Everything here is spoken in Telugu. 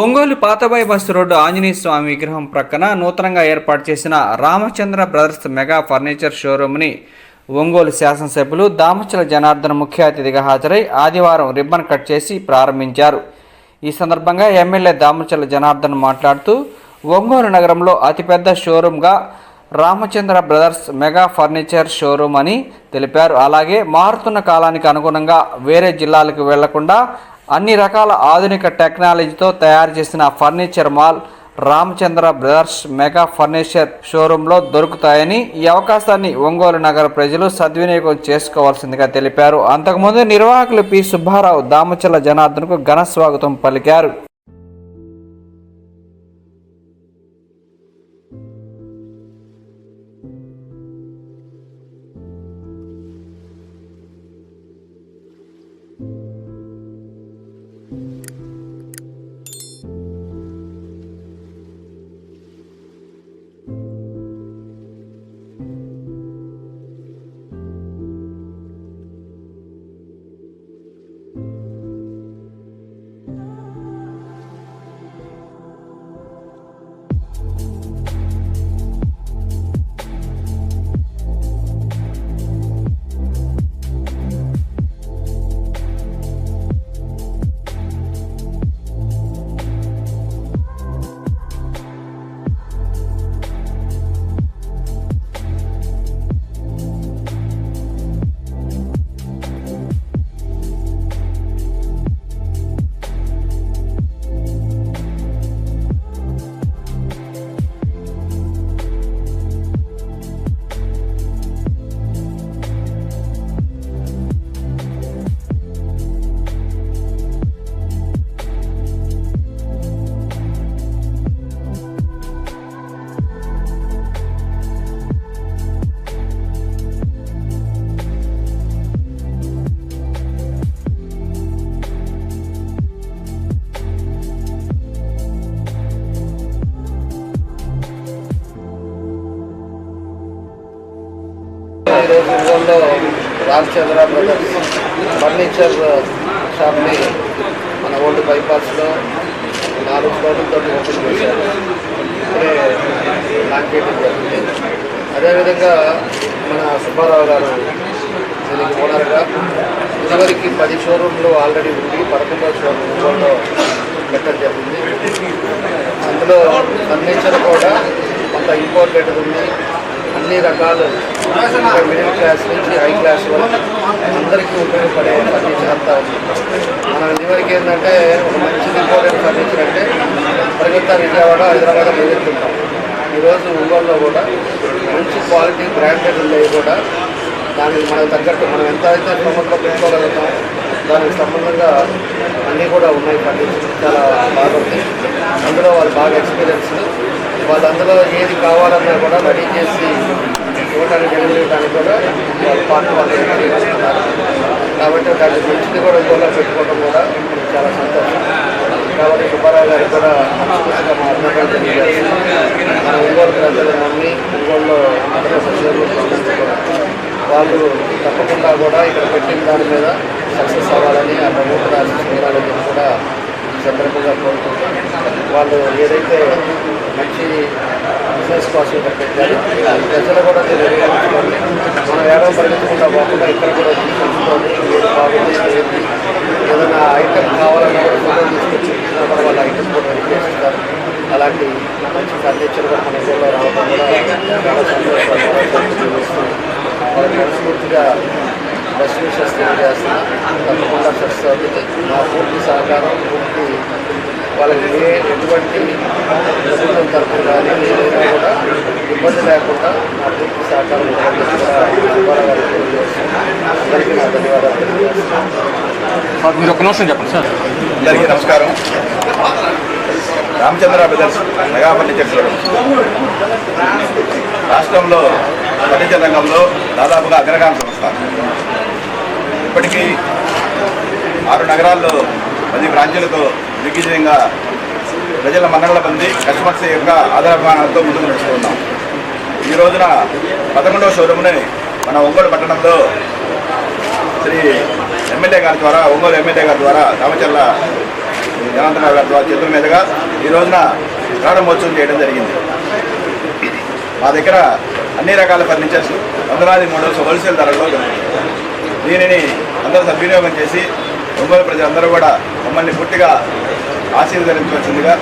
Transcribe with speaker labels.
Speaker 1: ఒంగోలు పాతబాయి బస్సు రోడ్డు ఆంజనేయ స్వామి విగ్రహం ప్రక్కన నూతనంగా ఏర్పాటు చేసిన రామచంద్ర బ్రదర్స్ మెగా ఫర్నిచర్ షోరూమ్ని ఒంగోలు శాసనసభ్యులు దామచల జనార్దన్ ముఖ్య అతిథిగా హాజరై ఆదివారం రిబ్బన్ కట్ చేసి ప్రారంభించారు. ఈ సందర్భంగా ఎమ్మెల్యే దామచల జనార్దన్ మాట్లాడుతూ ఒంగోలు నగరంలో అతిపెద్ద షోరూమ్గా Ramachandra brothers mega furniture showroom అని తెలిపారు. అలాగే మారుతున్న కాలానికి అనుగుణంగా వేరే జిల్లాలకు వెళ్లకుండా అన్ని రకాల ఆధునిక టెక్నాలజీతో తయారు చేసిన furniture mall Ramachandra brothers mega furniture షోరూంలో దొరుకుతాయని, ఈ అవకాశాన్ని ఒంగోలు నగర ప్రజలు సద్వినియోగం చేసుకోవాల్సిందిగా తెలిపారు. అంతకుముందు నిర్వాహకులు పి సుబ్బారావు దామచల జనార్దన్కు ఘన స్వాగతం పలికారు.
Speaker 2: ఈరోజు ఒంగోలులో రామచంద్ర బ్రదర్స్ ఫర్నిచర్ షాప్ని మన ఓల్డ్ బైపాస్లో 4 ఫ్లోర్లతో ఓపెన్ చేశారు. ఇప్పుడే లాంకేటింగ్ జరిగింది. అదేవిధంగా మన సుబ్బారావు గారు దీనికి ఓనర్గా ఇదివరకు 10 షోరూమ్లు ఆల్రెడీ ఉండి 11వ షోరూమ్ ఒంగోలులో పెట్టడం జరిగింది. అందులో ఫర్నిచర్ కూడా కొంత ఇంపోర్టెడ్ ఉంది. అన్ని రకాలు మిడిల్ క్లాస్ నుంచి హై క్లాస్ వరకు అందరికీ ఉపయోగపడే ఫర్నిచర్ అంతా ఉంది. మనం ఇదివరకు ఏంటంటే ఒక మంచి ఇంపార్టెంట్ ఫర్నిచర్ అంటే పరిగెత్తా విజయవాడ హైదరాబాద్ పరిగెత్తుంటాం. ఈరోజు ఒంగోలులో కూడా మంచి క్వాలిటీ బ్రాండెడ్ ఉండేవి కూడా దానికి మనకు తగ్గట్టు మనం ఎంత అయితే క్రమంలో పెట్టుకోగలుగుతాం దానికి సంబంధంగా అన్నీ కూడా ఉన్నాయి. ఫర్నిచర్ చాలా బాగుంది. అందులో వాళ్ళు బాగా ఎక్స్పీరియన్స్, వాళ్ళు అందులో ఏది కావాలన్నా కూడా రెడీ చేసి ఇవ్వడానికి డెలివరీ ఇవ్వడానికి కూడా వాళ్ళ పార్ట్ వాళ్ళు చేస్తున్నారు. కాబట్టి దాన్ని మంచిది కూడా ఒంగోలులో పెట్టుకోవడం కూడా చాలా సంతోషం. కాబట్టి సుబ్బారావు గారికి కూడా మనస్ఫూర్తిగా మా అభినందనలు తెలియజేస్తున్నాం. మన ఒంగోలు ప్రజలు నమ్మి ఒంగోలులో వాళ్ళు తప్పకుండా కూడా ఇక్కడ పెట్టిన దాని మీద సక్సెస్ అవ్వాలని ఆ ప్రభుత్వ ఆశిస్తున్నారని కూడా సందర్భంగా కోరుకుంటాం. వాళ్ళు ఏదైతే మంచి బిజినెస్ కోసం ఇక్కడ పెట్టారు ప్రజలు కూడా తెలియజేసుకోండి. మనం ఏడవ పరిగెత్తకుండా పోకుండా ఇక్కడ కూడా తీసుకొని ఏది బాగుంది ఏంటి ఏదైనా ఐటెం కావాలన్నా కూడా ఫోటో తీసుకొచ్చి ఇచ్చినా కూడా వాళ్ళ ఐటెం కూడా రెడీ చేస్తారు. అలాంటి మంచి ఫర్నిచర్ కూడా మన ఊళ్ళో రావడం కూడా చాలా సంతోషంగా వాళ్ళకి మనస్ఫూర్తిగా బెస్ట్ విషెస్ తెలియజేస్తున్నా. తప్పకుండా సక్సెస్ అవుతుంది. మా పూర్తి సహకారం, పూర్తి వాళ్ళకి ఎటువంటి ప్రభుత్వం తరఫున కానీ ఏదైనా కూడా ఇబ్బంది లేకుండా మా పూర్తి సహకారం ఇవ్వాలని తెలియజేస్తున్నాం. అందరికీ నా ధన్యవాదాలు తెలియజేస్తున్నాను.
Speaker 3: మీరు ఒక నిమిషం చెప్పండి సార్.
Speaker 4: అందరికీ నమస్కారం. Ramachandra brothers mega furniture showroom రాష్ట్రంలో ఫర్నిచర్ రంగంలో దాదాపుగా అగ్రగామి సంస్థ. ఇప్పటికీ 6 నగరాల్లో 10 బ్రాంచీలతో దిగ్విజయంగా ప్రజల మన్ననల పొంది కస్టమర్స్ యొక్క ఆధారభావాలతో ముందుకు నడుస్తున్నాం. ఈ రోజున 11వ షోరూమ్ని మన ఒంగోలు పట్టణంలో శ్రీ ఎమ్మెల్యే గారి ద్వారా ఒంగోలు ఎమ్మెల్యే గారి ద్వారా దామచర్ల జనార్దనరావు గారి ద్వారా చేతుల మీదుగా ఈ రోజున ప్రారంభోత్సవం చేయడం జరిగింది. మా దగ్గర అన్ని రకాల ఫర్నిచర్స్ వందలాది మోడల్స్ హోల్సేల్ ధరల్లో దొరుకుతుంది. దీనిని అందరూ సద్వినియోగం చేసి ఒంగోలు ప్రజలందరూ కూడా మమ్మల్ని పూర్తిగా ఆశీర్వదించవలసిందిగా